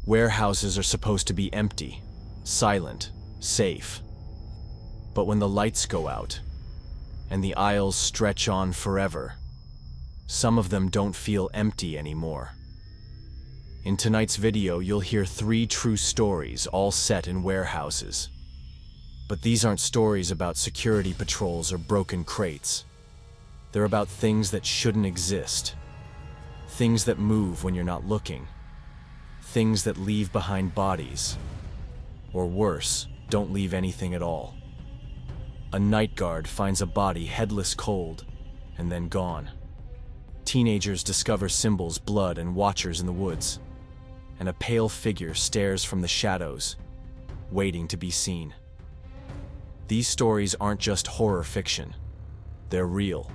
Warehouses are supposed to be empty, silent, safe. But when the lights go out, and the aisles stretch on forever, some of them don't feel empty anymore. In tonight's video, you'll hear 3 true stories, all set in warehouses. But these aren't stories about security patrols or broken crates. They're about things that shouldn't exist. Things that move when you're not looking. Things that leave behind bodies. Or worse, don't leave anything at all. A night guard finds a body headless cold, and then gone. Teenagers discover symbols, blood, and watchers in the woods. And a pale figure stares from the shadows, waiting to be seen. These stories aren't just horror fiction. They're real,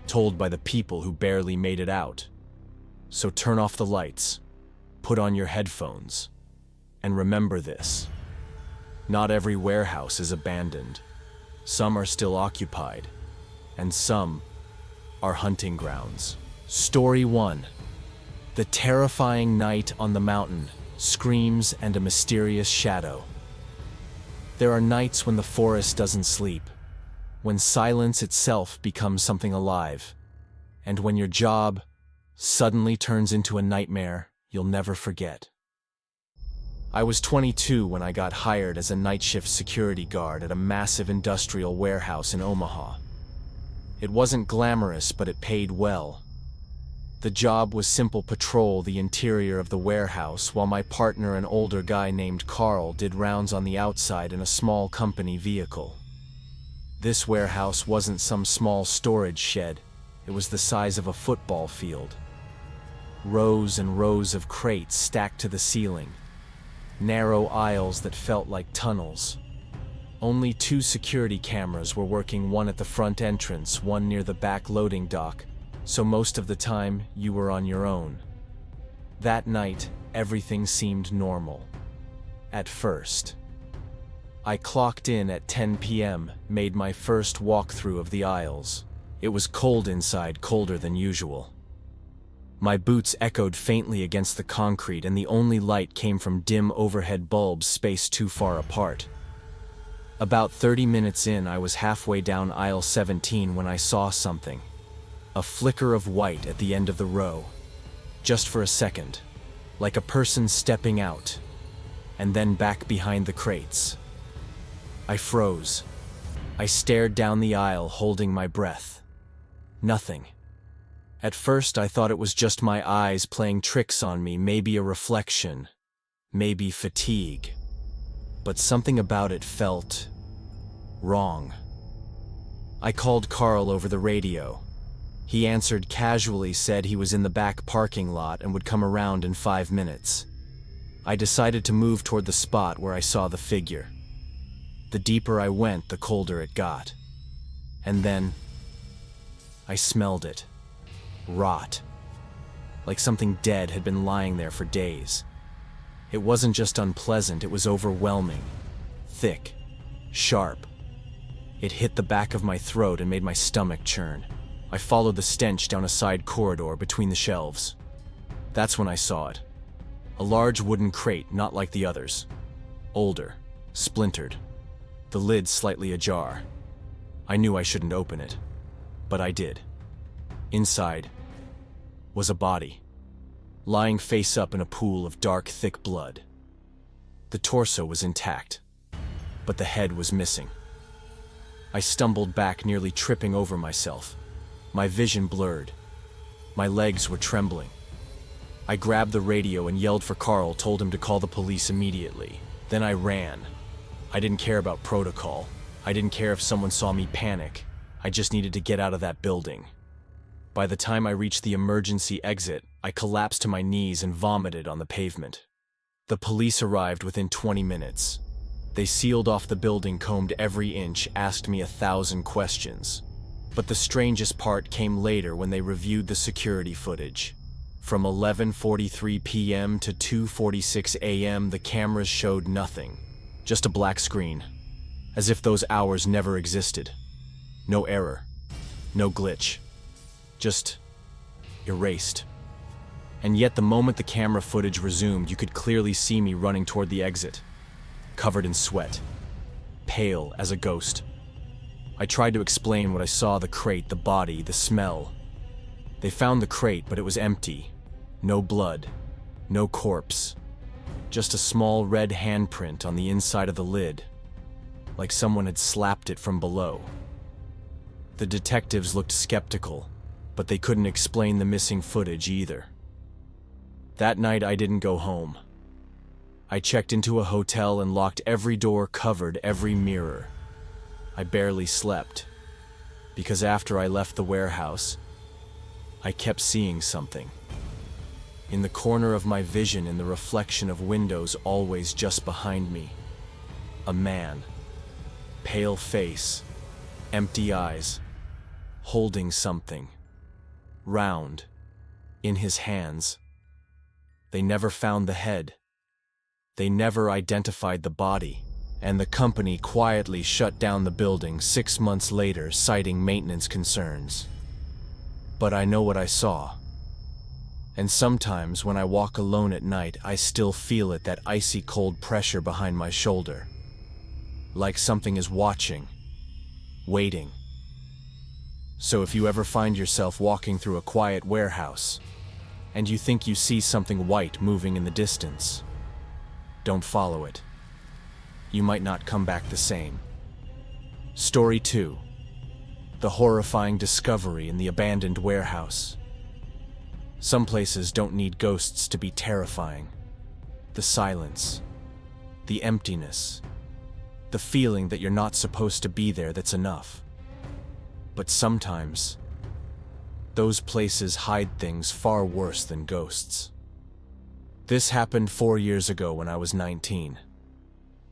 told by the people who barely made it out. So turn off the lights, put on your headphones, and remember this. Not every warehouse is abandoned. Some are still occupied, and some are hunting grounds. Story 1. The terrifying night on the mountain, screams and a mysterious shadow. There are nights when the forest doesn't sleep, when silence itself becomes something alive, and when your job suddenly turns into a nightmare you'll never forget. I was 22 when I got hired as a night shift security guard at a massive industrial warehouse in Omaha. It wasn't glamorous, but it paid well. The job was simple: patrol the interior of the warehouse, while my partner, an older guy named Carl, did rounds on the outside in a small company vehicle. This warehouse wasn't some small storage shed. It was the size of a football field. Rows and rows of crates stacked to the ceiling. Narrow aisles that felt like tunnels. Only 2 security cameras were working, one at the front entrance, one near the back loading dock, so most of the time you were on your own. That night, everything seemed normal. At first. I clocked in at 10 p.m., made my first walkthrough of the aisles. It was cold inside, colder than usual. My boots echoed faintly against the concrete, and the only light came from dim overhead bulbs spaced too far apart. About 30 minutes in, I was halfway down aisle 17 when I saw something. A flicker of white at the end of the row. Just for a second. Like a person stepping out. And then back behind the crates. I froze. I stared down the aisle, holding my breath. Nothing. At first, I thought it was just my eyes playing tricks on me, maybe a reflection, maybe fatigue. But something about it felt wrong. I called Carl over the radio. He answered casually, said he was in the back parking lot and would come around in 5 minutes. I decided to move toward the spot where I saw the figure. The deeper I went, the colder it got. And then I smelled it. Rot. Like something dead had been lying there for days. It wasn't just unpleasant, it was overwhelming. Thick. Sharp. It hit the back of my throat and made my stomach churn. I followed the stench down a side corridor between the shelves. That's when I saw it. A large wooden crate, not like the others. Older. Splintered. The lid slightly ajar. I knew I shouldn't open it. But I did. Inside was a body, lying face up in a pool of dark, thick blood. The torso was intact, but the head was missing. I stumbled back, nearly tripping over myself. My vision blurred. My legs were trembling. I grabbed the radio and yelled for Carl, told him to call the police immediately. Then I ran. I didn't care about protocol. I didn't care if someone saw me panic. I just needed to get out of that building. By the time I reached the emergency exit, I collapsed to my knees and vomited on the pavement. The police arrived within 20 minutes. They sealed off the building, combed every inch, asked me 1,000 questions. But the strangest part came later, when they reviewed the security footage. From 11:43 p.m. to 2:46 a.m., the cameras showed nothing. Just a black screen. As if those hours never existed. No error. No glitch. Just erased. And yet the moment the camera footage resumed, you could clearly see me running toward the exit, covered in sweat, pale as a ghost. I tried to explain what I saw: the crate, the body, the smell. They found the crate, but it was empty. No blood, no corpse. Just a small red handprint on the inside of the lid, like someone had slapped it from below. The detectives looked skeptical, but they couldn't explain the missing footage either. That night I didn't go home. I checked into a hotel and locked every door, covered every mirror. I barely slept, because after I left the warehouse, I kept seeing something. In the corner of my vision, in the reflection of windows always just behind me, a man, pale face, empty eyes, holding something, round, in his hands. They never found the head. They never identified the body, and the company quietly shut down the building 6 months later, citing maintenance concerns. But I know what I saw. And sometimes when I walk alone at night, I still feel it, that icy cold pressure behind my shoulder. Like something is watching, waiting. So if you ever find yourself walking through a quiet warehouse, and you think you see something white moving in the distance, don't follow it. You might not come back the same. Story 2. The horrifying discovery in the abandoned warehouse. Some places don't need ghosts to be terrifying. The silence, the emptiness, the feeling that you're not supposed to be there, that's enough. But sometimes, those places hide things far worse than ghosts. This happened 4 years ago when I was 19.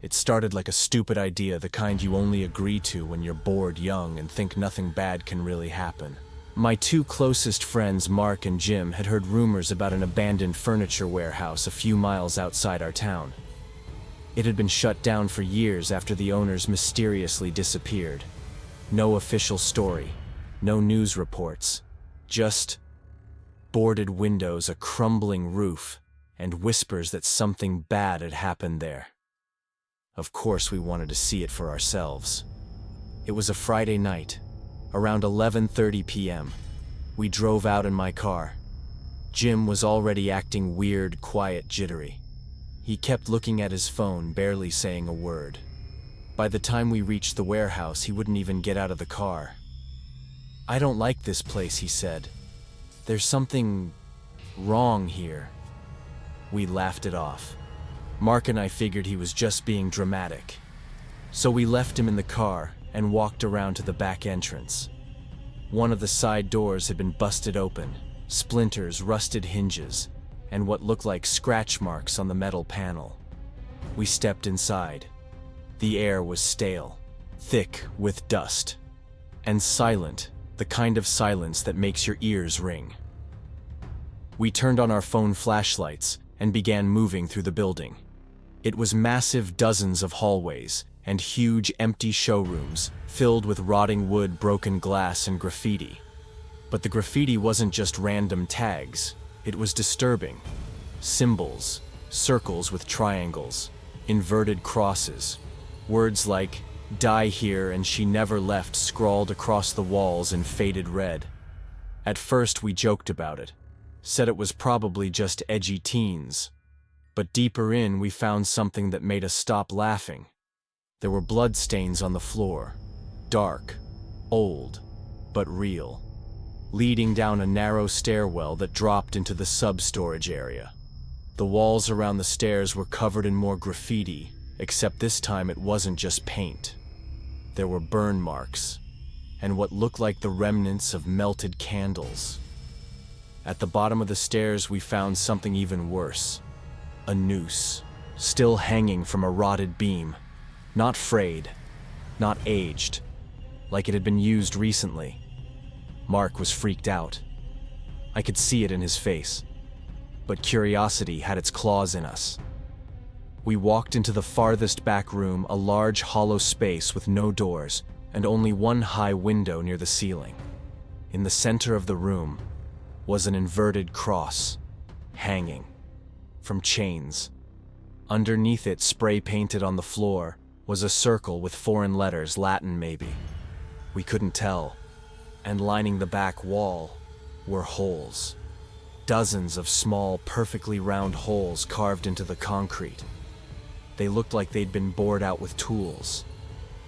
It started like a stupid idea, the kind you only agree to when you're bored, young, and think nothing bad can really happen. My 2 closest friends, Mark and Jim, had heard rumors about an abandoned furniture warehouse a few miles outside our town. It had been shut down for years after the owners mysteriously disappeared. No official story, no news reports, just boarded windows, a crumbling roof, and whispers that something bad had happened there. Of course, we wanted to see it for ourselves. It was a Friday night, around 11:30 p.m. We drove out in my car. Jim was already acting weird, quiet, jittery. He kept looking at his phone, barely saying a word. By the time we reached the warehouse, he wouldn't even get out of the car. "I don't like this place," he said. "There's something wrong here." We laughed it off. Mark and I figured he was just being dramatic. So we left him in the car and walked around to the back entrance. One of the side doors had been busted open, splinters, rusted hinges, and what looked like scratch marks on the metal panel. We stepped inside. The air was stale, thick with dust, and silent, the kind of silence that makes your ears ring. We turned on our phone flashlights and began moving through the building. It was massive, dozens of hallways and huge empty showrooms filled with rotting wood, broken glass, and graffiti. But the graffiti wasn't just random tags, it was disturbing. Symbols, circles with triangles, inverted crosses, words like "die here" and "she never left" scrawled across the walls in faded red. At first we joked about it, said it was probably just edgy teens. But deeper in, we found something that made us stop laughing. There were bloodstains on the floor, dark, old, but real, leading down a narrow stairwell that dropped into the sub-storage area. The walls around the stairs were covered in more graffiti, except this time it wasn't just paint. There were burn marks, and what looked like the remnants of melted candles. At the bottom of the stairs we found something even worse. A noose, still hanging from a rotted beam. Not frayed, not aged, like it had been used recently. Mark was freaked out. I could see it in his face. But curiosity had its claws in us. We walked into the farthest back room, a large hollow space with no doors and only one high window near the ceiling. In the center of the room was an inverted cross, hanging from chains. Underneath it, spray painted on the floor, was a circle with foreign letters, Latin maybe. We couldn't tell. And lining the back wall were holes. Dozens of small, perfectly round holes carved into the concrete. They looked like they'd been bored out with tools,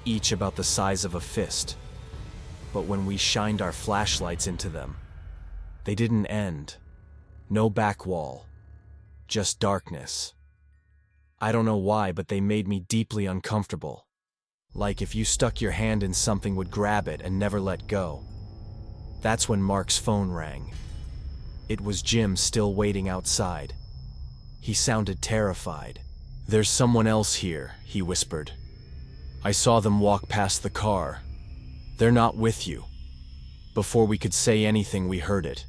each about the size of a fist. But when we shined our flashlights into them, they didn't end. No back wall, just darkness. I don't know why, but they made me deeply uncomfortable. Like if you stuck your hand in something would grab it and never let go. That's when Mark's phone rang. It was Jim, still waiting outside. He sounded terrified. "There's someone else here," he whispered. "I saw them walk past the car. They're not with you." Before we could say anything, we heard it.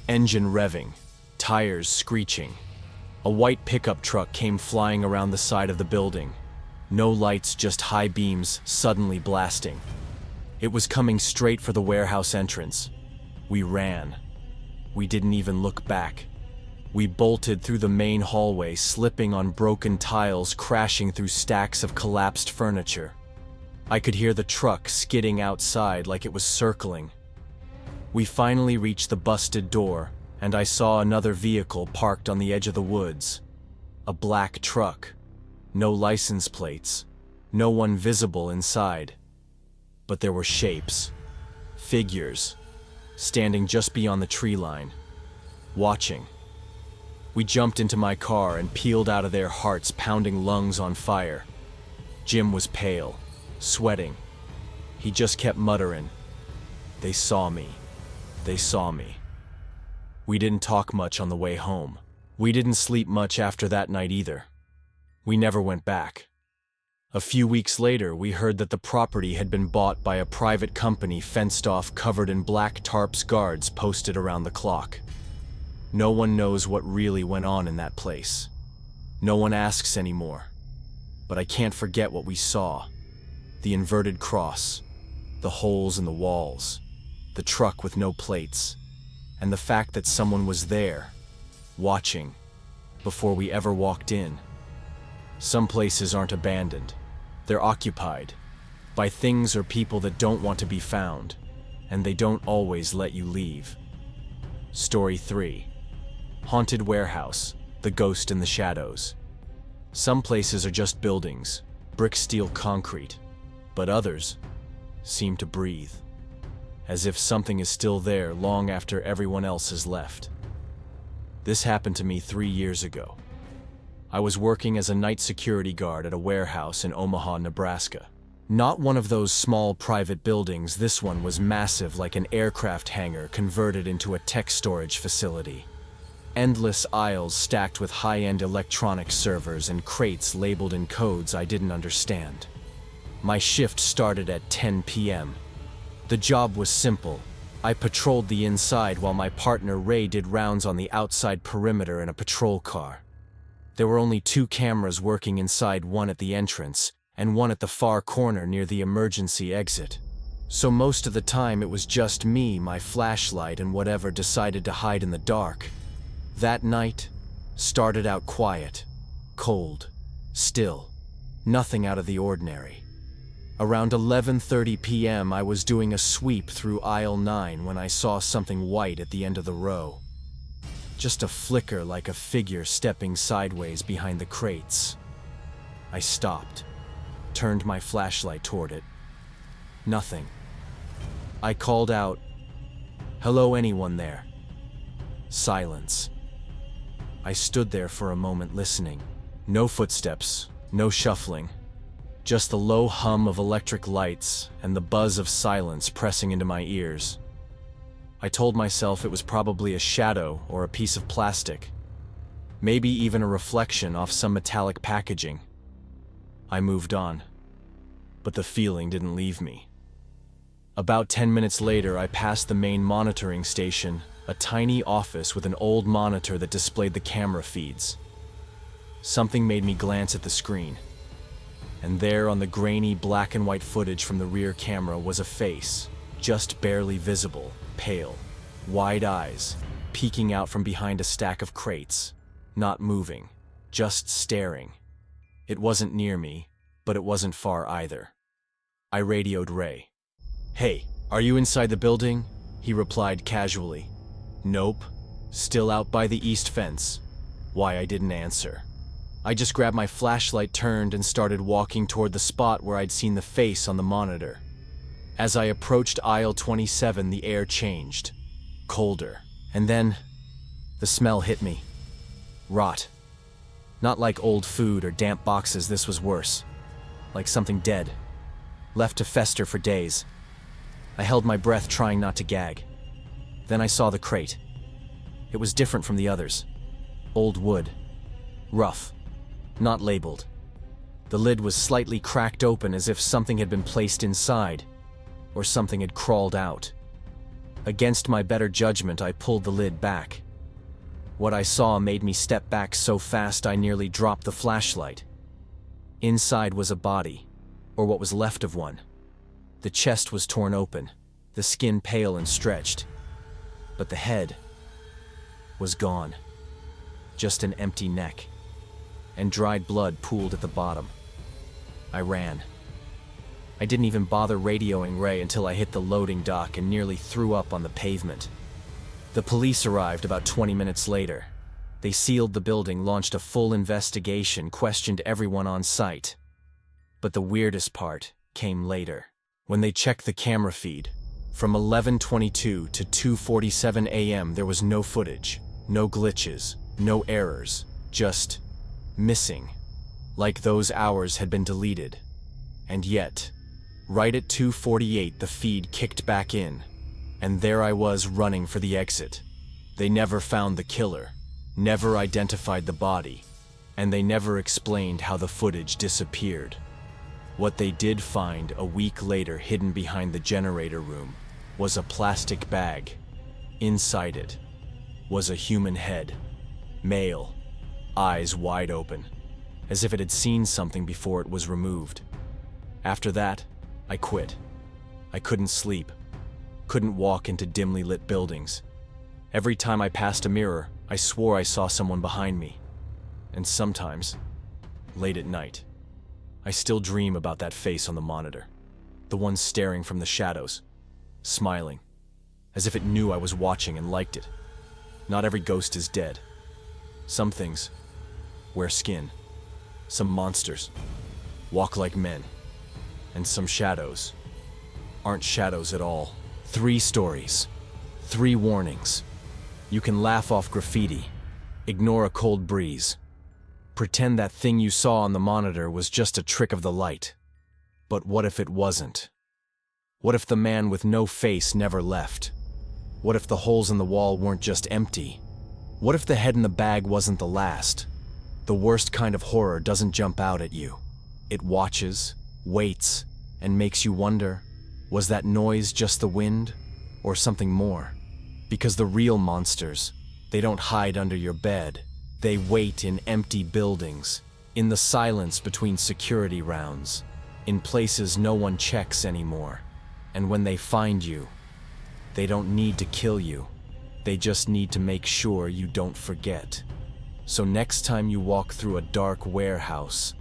Engine revving, tires screeching. A white pickup truck came flying around the side of the building. No lights, just high beams suddenly blasting. It was coming straight for the warehouse entrance. We ran. We didn't even look back. We bolted through the main hallway, slipping on broken tiles, crashing through stacks of collapsed furniture. I could hear the truck skidding outside like it was circling. We finally reached the busted door, and I saw another vehicle parked on the edge of the woods. A black truck. No license plates. No one visible inside. But there were shapes. Figures. Standing just beyond the tree line. Watching. We jumped into my car and peeled out of there, hearts pounding, lungs on fire. Jim was pale, sweating. He just kept muttering, "They saw me. They saw me." We didn't talk much on the way home. We didn't sleep much after that night either. We never went back. A few weeks later, we heard that the property had been bought by a private company, fenced off, covered in black tarps, guards posted around the clock. No one knows what really went on in that place. No one asks anymore. But I can't forget what we saw. The inverted cross, the holes in the walls, the truck with no plates, and the fact that someone was there, watching, before we ever walked in. Some places aren't abandoned. They're occupied by things or people that don't want to be found, and they don't always let you leave. Story 3. Haunted Warehouse, the Ghost in the Shadows. Some places are just buildings, brick, steel, concrete, but others seem to breathe, as if something is still there long after everyone else has left. This happened to me 3 years ago. I was working as a night security guard at a warehouse in Omaha, Nebraska. Not one of those small private buildings. This one was massive, like an aircraft hangar converted into a tech storage facility. Endless aisles stacked with high-end electronic servers and crates labeled in codes I didn't understand. My shift started at 10 p.m. The job was simple. I patrolled the inside while my partner Ray did rounds on the outside perimeter in a patrol car. There were only 2 cameras working inside, one at the entrance and one at the far corner near the emergency exit. So most of the time it was just me, my flashlight, and whatever decided to hide in the dark. That night started out quiet, cold, still, nothing out of the ordinary. Around 11:30 p.m. I was doing a sweep through aisle 9 when I saw something white at the end of the row. Just a flicker, like a figure stepping sideways behind the crates. I stopped, turned my flashlight toward it. Nothing. I called out, "Hello, anyone there?" Silence. I stood there for a moment listening. No footsteps, no shuffling. Just the low hum of electric lights and the buzz of silence pressing into my ears. I told myself it was probably a shadow or a piece of plastic. Maybe even a reflection off some metallic packaging. I moved on. But the feeling didn't leave me. About 10 minutes later, I passed the main monitoring station, a tiny office with an old monitor that displayed the camera feeds. Something made me glance at the screen. And there on the grainy black and white footage from the rear camera was a face, just barely visible, pale, wide eyes, peeking out from behind a stack of crates, not moving, just staring. It wasn't near me, but it wasn't far either. I radioed Ray. "Hey, are you inside the building?" He replied casually. "Nope, still out by the east fence." Why I didn't answer. I just grabbed my flashlight, turned, and started walking toward the spot where I'd seen the face on the monitor. As I approached aisle 27, the air changed. Colder. And then, the smell hit me. Rot. Not like old food or damp boxes, this was worse. Like something dead. Left to fester for days. I held my breath, trying not to gag. Then I saw the crate. It was different from the others. Old wood. Rough. Not labeled. The lid was slightly cracked open, as if something had been placed inside, or something had crawled out. Against my better judgment, I pulled the lid back. What I saw made me step back so fast I nearly dropped the flashlight. Inside was a body, or what was left of one. The chest was torn open, the skin pale and stretched, but the head was gone. Just an empty neck, and dried blood pooled at the bottom. I ran. I didn't even bother radioing Ray until I hit the loading dock and nearly threw up on the pavement. The police arrived about 20 minutes later. They sealed the building, launched a full investigation, questioned everyone on site. But the weirdest part came later. When they checked the camera feed, from 11:22 to 2:47 a.m. there was no footage, no glitches, no errors, just missing. Like those hours had been deleted. And yet, right at 2:48 the feed kicked back in, and there I was running for the exit. They never found the killer, never identified the body, and they never explained how the footage disappeared. What they did find a week later, hidden behind the generator room, was a plastic bag. Inside it was a human head, male, eyes wide open, as if it had seen something before it was removed. After that, I quit. I couldn't sleep, couldn't walk into dimly lit buildings. Every time I passed a mirror, I swore I saw someone behind me. And sometimes, late at night, I still dream about that face on the monitor, the one staring from the shadows, smiling, as if it knew I was watching and liked it. Not every ghost is dead. Some things wear skin, some monsters walk like men, and some shadows aren't shadows at all. 3 stories, 3 warnings. You can laugh off graffiti, ignore a cold breeze, pretend that thing you saw on the monitor was just a trick of the light. But what if it wasn't? What if the man with no face never left? What if the holes in the wall weren't just empty? What if the head in the bag wasn't the last? The worst kind of horror doesn't jump out at you. It watches, waits, and makes you wonder, was that noise just the wind, or something more? Because the real monsters, they don't hide under your bed. They wait in empty buildings, in the silence between security rounds, in places no one checks anymore. And when they find you, they don't need to kill you. They just need to make sure you don't forget. So next time you walk through a dark warehouse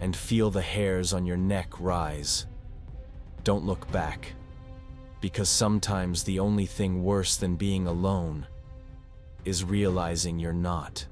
and feel the hairs on your neck rise, don't look back. Because sometimes the only thing worse than being alone is realizing you're not.